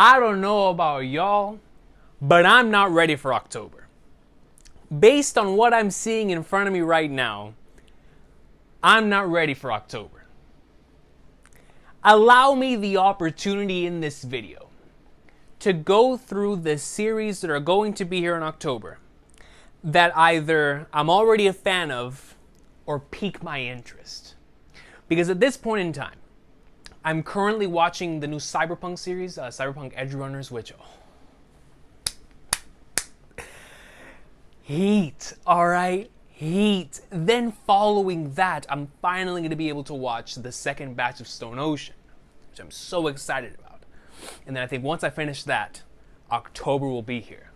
I don't know about y'all, but I'm not ready for October. Based on what I'm seeing in front of me right now, I'm not ready for October. Allow me the opportunity in this video to go through the series that are going to be here in October that either I'm already a fan of or pique my interest. Because at this point in time, I'm currently watching the new Cyberpunk series, Cyberpunk Edge Runners, which... heat, alright? Heat. Then following that, I'm finally going to be able to watch the second batch of Stone Ocean, which I'm so excited about. And then I think once I finish that, October will be here.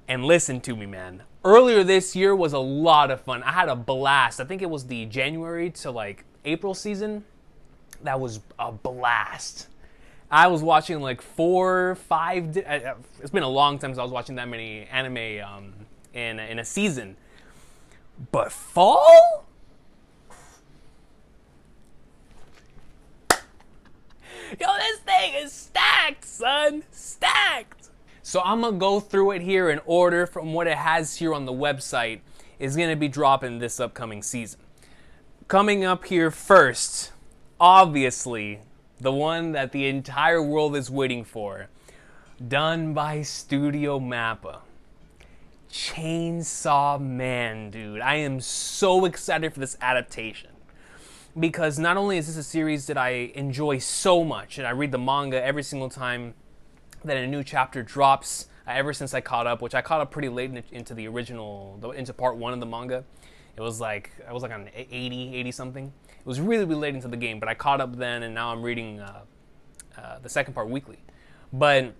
And listen to me, man. Earlier this year was a lot of fun. I had a blast. I think it was the January to April season. That was a blast. I was watching 4, 5... it's been a long time since I was watching that many anime in a season. But fall? Yo, this thing is stacked, son. Stacked. So I'm going to go through it here in order from what it has here on the website. Is going to be dropping this upcoming season. Coming up here first, obviously, the one that the entire world is waiting for. Done by Studio Mappa. Chainsaw Man, dude. I am so excited for this adaptation. Because not only is this a series that I enjoy so much, and I read the manga every single time that a new chapter drops, ever since I caught up, which I caught up pretty late into the original, into part 1 of the manga. I was on 80 something. It was really, really late into the game, but I caught up then, and now I'm reading the second part weekly. But,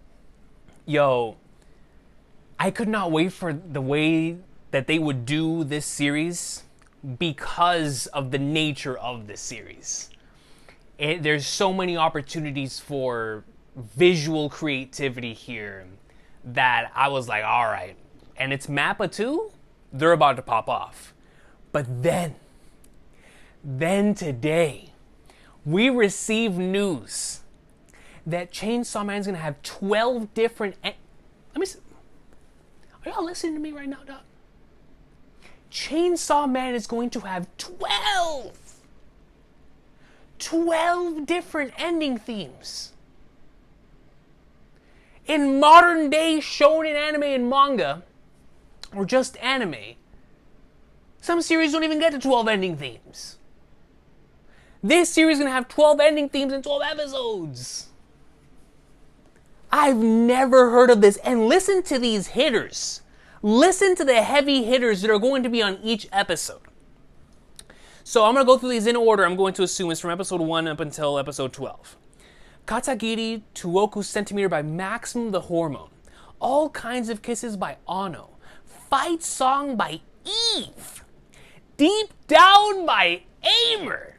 yo, I could not wait for the way that they would do this series because of the nature of this series. There's so many opportunities for visual creativity here that I was like, all right. And it's Mappa too? They're about to pop off. But then today, we received news that Chainsaw Man's gonna have 12 different... Let me see. Are y'all listening to me right now, dog? Chainsaw Man is going to have 12 different ending themes. In modern day shonen anime and manga, or just anime, some series don't even get to 12 ending themes. This series is going to have 12 ending themes in 12 episodes. I've never heard of this. And listen to these hitters. Listen to the heavy hitters that are going to be on each episode. So I'm going to go through these in order. I'm going to assume it's from episode 1 up until episode 12. Katagiri Tuoku Centimeter by Maximum the Hormone. All Kinds of Kisses by Ano. Fight Song by Eve. Deep Down by Aimer.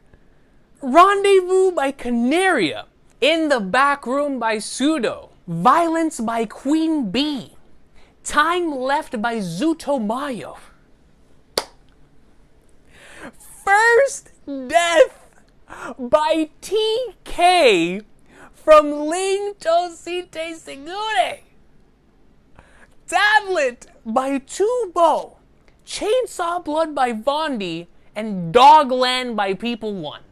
Rendezvous by Canaria. In the Back Room by Pseudo. Violence by Queen Bee. Time Left by Zutomayo. First Death by TK from Ling Tosite Segure. Tablet by Tubo. Chainsaw Blood by Vondi, and Dogland by People One.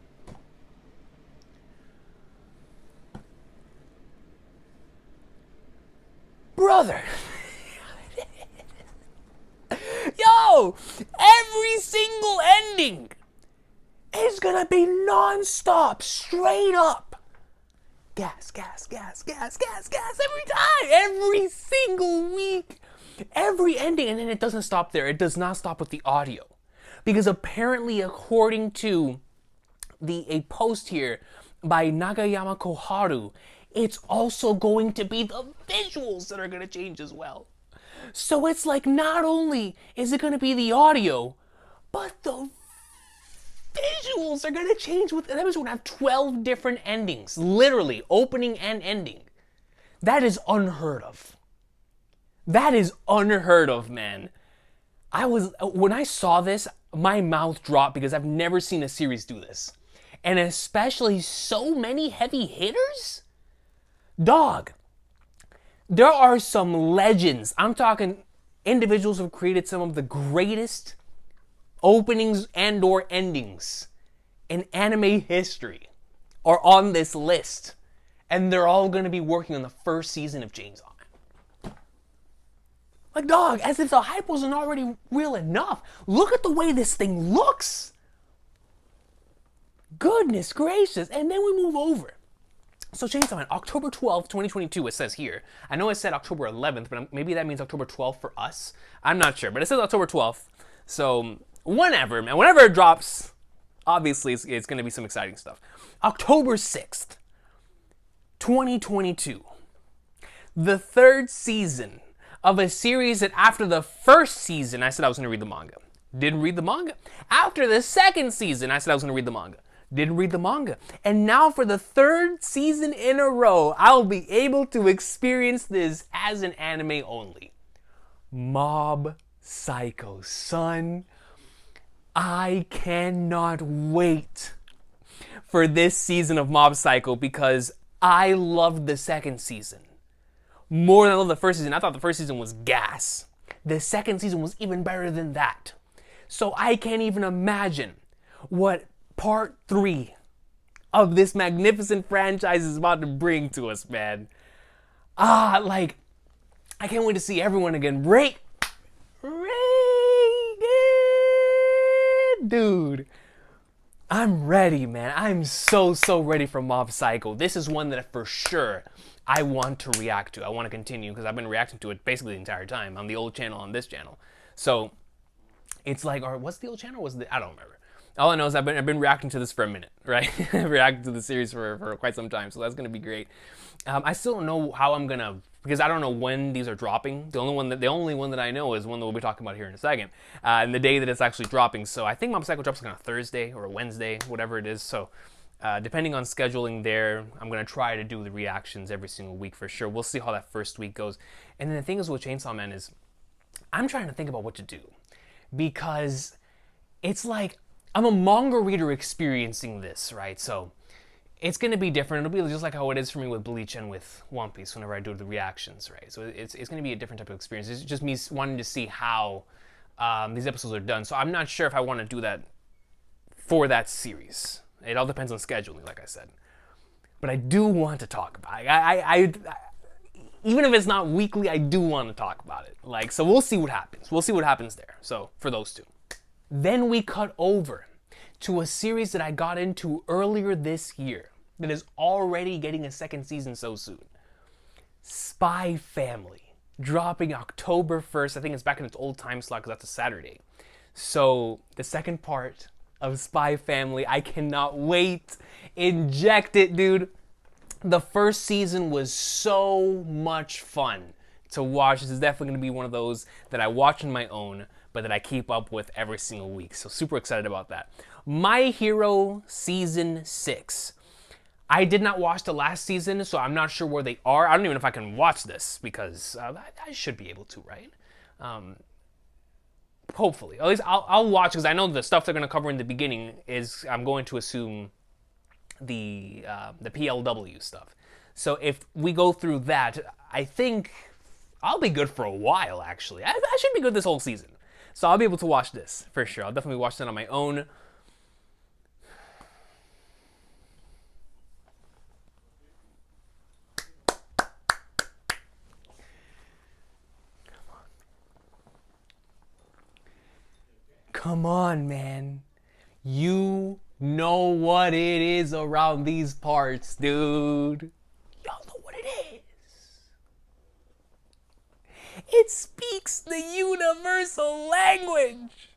Brother. Yo, every single ending is gonna be non-stop, straight up. Gas, gas, gas, gas, gas, gas every time, every single week. Every ending, and then it doesn't stop there. It does not stop with the audio. Because apparently, according to a post here by Nagayama Koharu, it's also going to be the visuals that are going to change as well. So it's like, not only is it going to be the audio, but the visuals are going to change. That means we're going to have 12 different endings. Literally, opening and ending. That is unheard of. That is unheard of, man. When I saw this, my mouth dropped because I've never seen a series do this. And especially so many heavy hitters? Dog, there are some legends. I'm talking individuals who have created some of the greatest openings and or endings in anime history are on this list. And they're all going to be working on the first season of Chainsaw Man. Like, dog, as if the hype wasn't already real enough. Look at the way this thing looks. Goodness gracious. And then we move over. So Chainsaw Man, October 12th, 2022, it says here. I know it said October 11th, but maybe that means October 12th for us. I'm not sure, but it says October 12th. So whenever, man, whenever it drops, obviously it's going to be some exciting stuff. October 6th, 2022. The third season of a series that after the first season, I said I was going to read the manga. Didn't read the manga. After the second season, I said I was going to read the manga. Didn't read the manga. And now for the third season in a row, I'll be able to experience this as an anime only. Mob Psycho, son. I cannot wait for this season of Mob Psycho because I loved the second season more than I loved the first season. I thought the first season was gas. The second season was even better than that. So I can't even imagine what part 3 of this magnificent franchise is about to bring to us, man. Like, I can't wait to see everyone again. Reagan! Dude. I'm ready, man. I'm so ready for Mob Psycho. This is one that for sure I want to react to. I want to continue because I've been reacting to it basically the entire time on the old channel, on this channel. So it's like, or what's the old channel? I don't remember. All I know is I've been reacting to this for a minute, right? I've reacted to the series for quite some time, so that's gonna be great. I still don't know how I'm gonna, because I don't know when these are dropping. The only one that I know is one that we'll be talking about here in a second, and the day that it's actually dropping. So I think Mob Psycho drops like on a Thursday or a Wednesday, whatever it is. So depending on scheduling there, I'm gonna try to do the reactions every single week for sure. We'll see how that first week goes. And then the thing is with Chainsaw Man is, I'm trying to think about what to do, because it's like, I'm a manga reader experiencing this, right? So it's going to be different. It'll be just like how it is for me with Bleach and with One Piece whenever I do the reactions, right? So it's going to be a different type of experience. It's just me wanting to see how these episodes are done. So I'm not sure if I want to do that for that series. It all depends on scheduling, like I said. But I do want to talk about it. I even if it's not weekly, I do want to talk about it. Like, so we'll see what happens. We'll see what happens there. So for those two. Then we cut over to a series that I got into earlier this year that is already getting a second season so soon. Spy Family, dropping October 1st. I think it's back in its old time slot because that's a Saturday. So the second part of Spy Family, I cannot wait. Inject it, dude. The first season was so much fun to watch. This is definitely going to be one of those that I watch on my own, but that I keep up with every single week. So super excited about that. My Hero Season 6. I did not watch the last season, so I'm not sure where they are. I don't even know if I can watch this, because I should be able to, right? Hopefully. At least I'll watch, because I know the stuff they're going to cover in the beginning is, I'm going to assume, the PLW stuff. So if we go through that, I think I'll be good for a while, actually. I should be good this whole season. So I'll be able to watch this, for sure. I'll definitely watch that on my own. Come on, man. You know what it is around these parts, dude. Y'all know what it is. It speaks the universal language.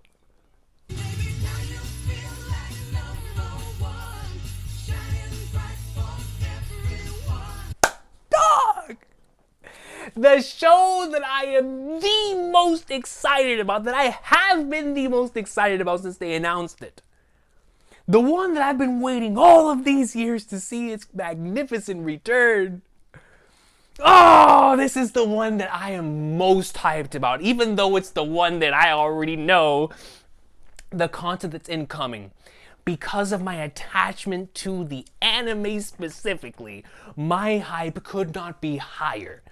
Dog! The show that I am the most excited about, that I have been the most excited about since they announced it. The one that I've been waiting all of these years to see its magnificent return. Oh, this is the one that I am most hyped about, even though it's the one that I already know the content that's incoming. because of my attachment to the anime specifically, my hype could not be higher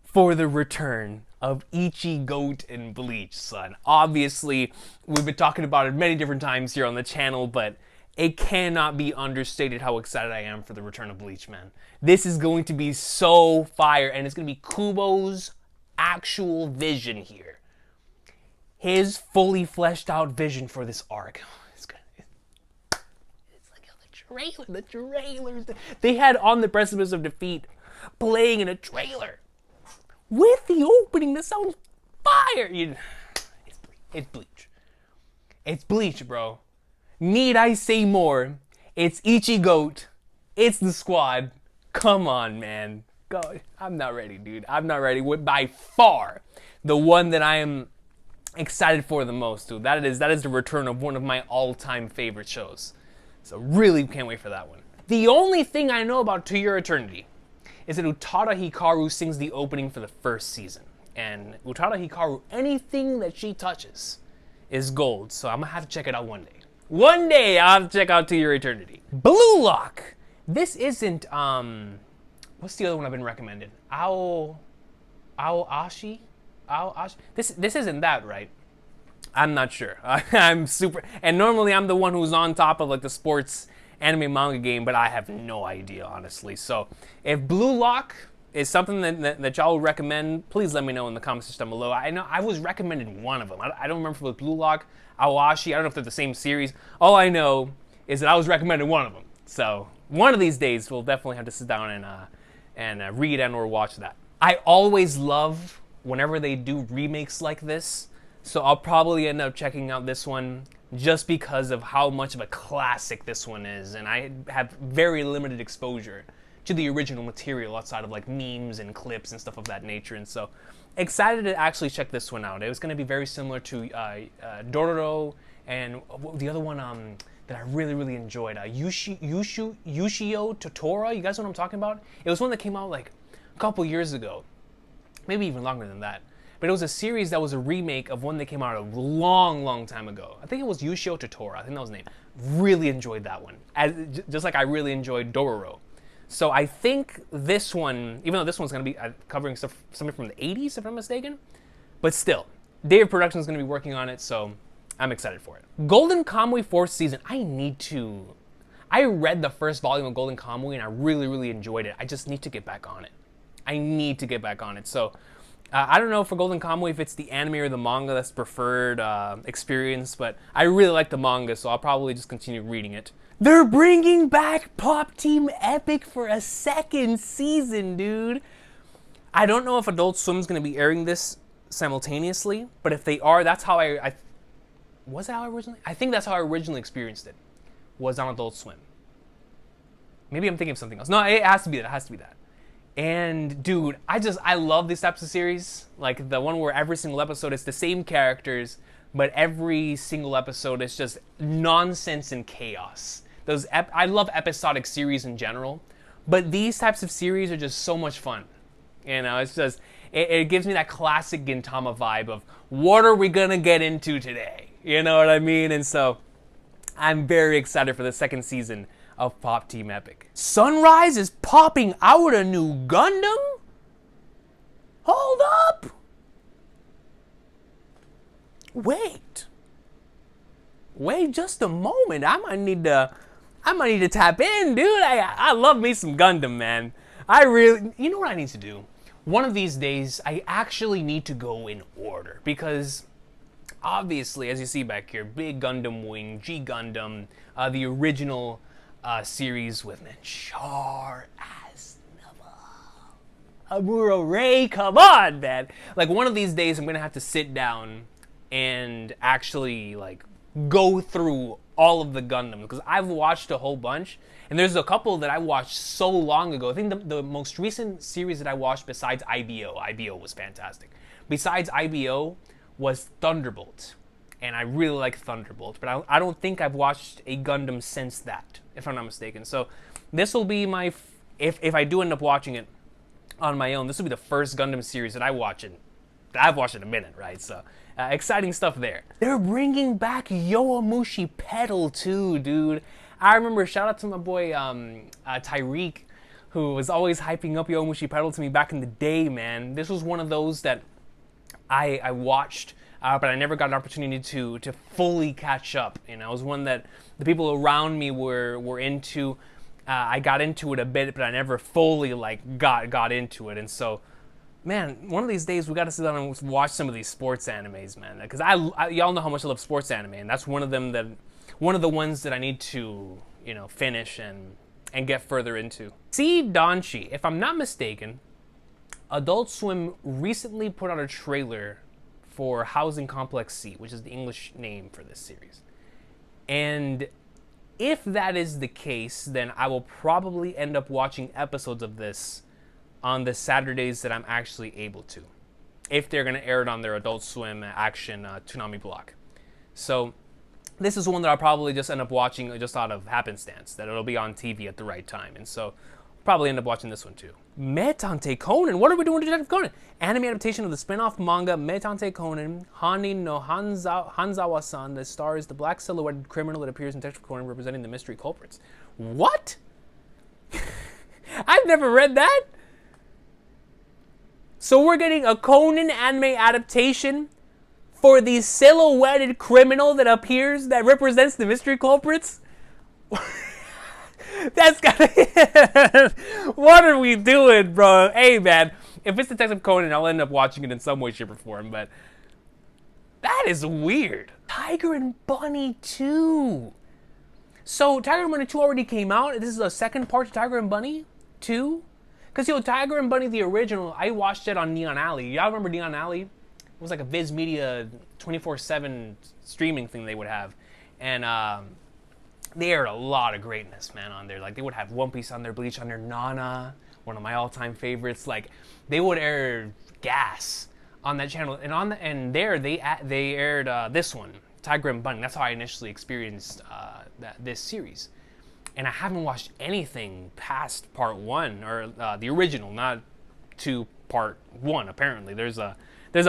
for the return of Ichi Goat in Bleach, son. Obviously, we've been talking about it many different times here on the channel, but it cannot be understated how excited I am for the return of Bleach, man. This is going to be so fire, and it's going to be Kubo's actual vision here. His fully fleshed out vision for this arc. It's like the trailers. They had On the Precipice of Defeat playing in a trailer with the opening that sounds fire. It's Bleach. It's Bleach, bro. Need I say more? It's Ichi Goat. It's the squad. Come on, man. Go. I'm not ready, dude. I'm not ready. By far, the one that I am excited for the most, dude. That is the return of one of my all-time favorite shows. So really can't wait for that one. The only thing I know about To Your Eternity is that Utada Hikaru sings the opening for the first season. And Utada Hikaru, anything that she touches is gold. So I'm gonna have to check it out one day. One day I'll have to check out To Your Eternity. Blue Lock! This isn't, what's the other one I've been recommended? Aoashi? This isn't that, right? I'm not sure. I'm super, and normally I'm the one who's on top of like the sports anime manga game, but I have no idea, honestly. So if Blue Lock is something that y'all would recommend, please let me know in the comments down below. I know I was recommended one of them. I don't remember if it was Blue Lock, Aoashi. I don't know if they're the same series. All I know is that I was recommended one of them. So one of these days we'll definitely have to sit down and read and or watch that. I always love whenever they do remakes like this, so I'll probably end up checking out this one just because of how much of a classic this one is, and I have very limited exposure to the original material outside of like memes and clips and stuff of that nature, and so excited to actually check this one out. It was going to be very similar to Dororo and the other one that I really enjoyed, Yushio Totoro. You guys know what I'm talking about? It was one that came out like a couple years ago. Maybe even longer than that. But it was a series that was a remake of one that came out a long time ago. I think it was Yushio Totoro. I think that was the name. Really enjoyed that one. Just like I really enjoyed Dororo. So I think this one, even though this one's going to be covering something from the 80s, if I'm mistaken, but still, Dave Productions is going to be working on it, so I'm excited for it. Golden Kamuy 4th season. I read the first volume of Golden Kamuy and I really enjoyed it. I just need to get back on it. So I don't know for Golden Kamuy if it's the anime or the manga that's preferred experience, but I really like the manga, so I'll probably just continue reading it. They're bringing back Pop Team Epic for a second season, dude. I don't know if Adult Swim's going to be airing this simultaneously, but if they are, that's how I think that's how I originally experienced it, was on Adult Swim. Maybe I'm thinking of something else. No, it has to be that. And dude, I love these types of series, like the one where every single episode is the same characters, but every single episode is just nonsense and chaos. I love episodic series in general, but these types of series are just so much fun. You know, it's just, it gives me that classic Gintama vibe of, what are we gonna get into today? You know what I mean? And so, I'm very excited for the second season of Pop Team Epic. Sunrise is popping out a new Gundam? Hold up! Wait just a moment. I might need to tap in, dude. I love me some Gundam, man. You know what I need to do? One of these days, I actually need to go in order, because obviously, as you see back here, Big Gundam Wing, G Gundam, the original series with Char as Amuro Ray, come on, man. Like, one of these days I'm gonna have to sit down and actually like go through all of the Gundam, because I've watched a whole bunch, and there's a couple that I watched so long ago. I think the most recent series that I watched besides IBO was fantastic. Besides IBO was Thunderbolt, and I really like Thunderbolt, but I don't think I've watched a Gundam since that, if I'm not mistaken. So this will be my, if I do end up watching it on my own, this will be the first Gundam series that I watch in I've watched in a minute, right? So exciting stuff there. They're bringing back Yowamushi Pedal too, dude. I remember, shout out to my boy Tyreek, who was always hyping up Yowamushi Pedal to me back in the day, man. This was one of those that I watched, but I never got an opportunity to fully catch up. You know, it was one that the people around me were into. I got into it a bit, but I never fully like got into it. And so, man, one of these days we got to sit down and watch some of these sports animes, man. Because y'all know how much I love sports anime, and that's one of the ones that I need to, you know, finish and get further into. See, Danchi, if I'm not mistaken, Adult Swim recently put out a trailer for Housing Complex C, which is the English name for this series. And if that is the case, then I will probably end up watching episodes of this on the Saturdays that I'm actually able to, if they're going to air it on their Adult Swim Action Toonami block. So this is one that I'll probably just end up watching just out of happenstance, that it'll be on TV at the right time. And so probably end up watching this one too. Metante Conan. What are we doing to Detective Conan? Anime adaptation of the spin-off manga Metante Conan, Hani no Hanzawa-san, that stars the black silhouetted criminal that appears in Detective Conan representing the mystery culprits. What? I've never read that. So we're getting a Conan anime adaptation for the silhouetted criminal that appears, that represents the mystery culprits? That's gotta. What are we doing, bro? Hey, man, if it's Detective Conan, I'll end up watching it in some way, shape, or form, but that is weird. Tiger and Bunny 2. So Tiger and Bunny 2 already came out. This is a second part to Tiger and Bunny 2? Because, yo, Tiger and Bunny, the original, I watched it on Neon Alley. Y'all remember Neon Alley? It was like a Viz Media 24/7 streaming thing they would have. And they aired a lot of greatness, man, on there. Like, they would have One Piece on there, Bleach on there, Nana, one of my all-time favorites. Like, they would air Gas on that channel. And there they aired this one, Tiger and Bunny. That's how I initially experienced this series. And I haven't watched anything past part 1, or the original, not to part 1. Apparently, there's a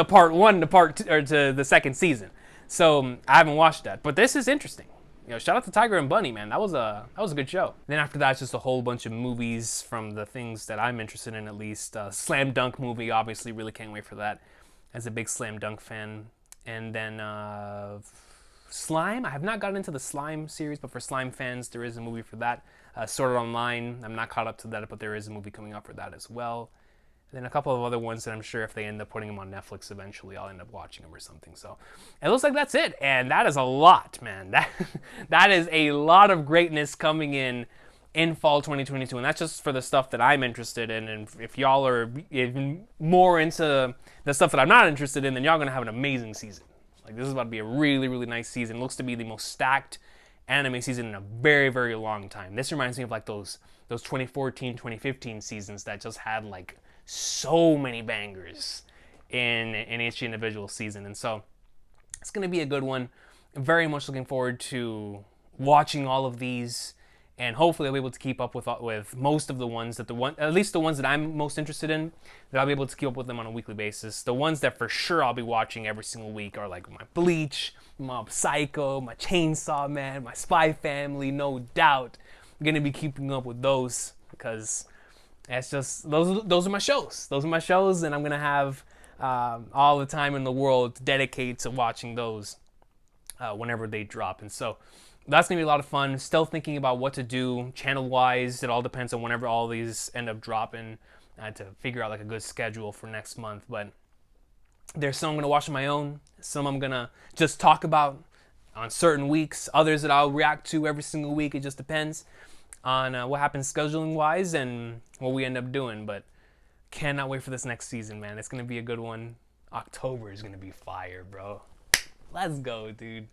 part 1 to part 2, or to the second season. So I haven't watched that, but this is interesting. You know, shout out to Tiger and Bunny, man. That was a good show. Then after that, it's just a whole bunch of movies from the things that I'm interested in, at least. Slam Dunk movie, obviously, really can't wait for that. As a big Slam Dunk fan. And then Slime. I have not gotten into the Slime series, but for Slime fans, there is a movie for that. Sword Art Online. I'm not caught up to that, but there is a movie coming out for that as well. And then a couple of other ones that I'm sure if they end up putting them on Netflix eventually, I'll end up watching them or something. So it looks like that's it. And that is a lot, man. That is a lot of greatness coming in fall 2022. And that's just for the stuff that I'm interested in. And if y'all are even more into the stuff that I'm not interested in, then y'all going to have an amazing season. Like, this is about to be a really, really nice season. It looks to be the most stacked anime season in a very, very long time. This reminds me of like those 2014, 2015 seasons that just had like so many bangers in each individual season. And so it's going to be a good one. I'm very much looking forward to watching all of these, and hopefully I'll be able to keep up with most of the ones at least the ones that I'm most interested in, that I'll be able to keep up with them on a weekly basis. The ones that for sure I'll be watching every single week are like my Bleach, my Psycho, my Chainsaw Man, my Spy Family, no doubt. I'm going to be keeping up with those because it's just, those are my shows. Those are my shows, and I'm going to have all the time in the world to dedicate to watching those whenever they drop. And so that's going to be a lot of fun. Still thinking about what to do channel-wise. It all depends on whenever all these end up dropping. I had to figure out like a good schedule for next month. But there's some I'm going to watch on my own. Some I'm going to just talk about on certain weeks. Others that I'll react to every single week. It just depends on what happens scheduling-wise and what we end up doing. But cannot wait for this next season, man. It's going to be a good one. October is going to be fire, bro. Let's go, dude.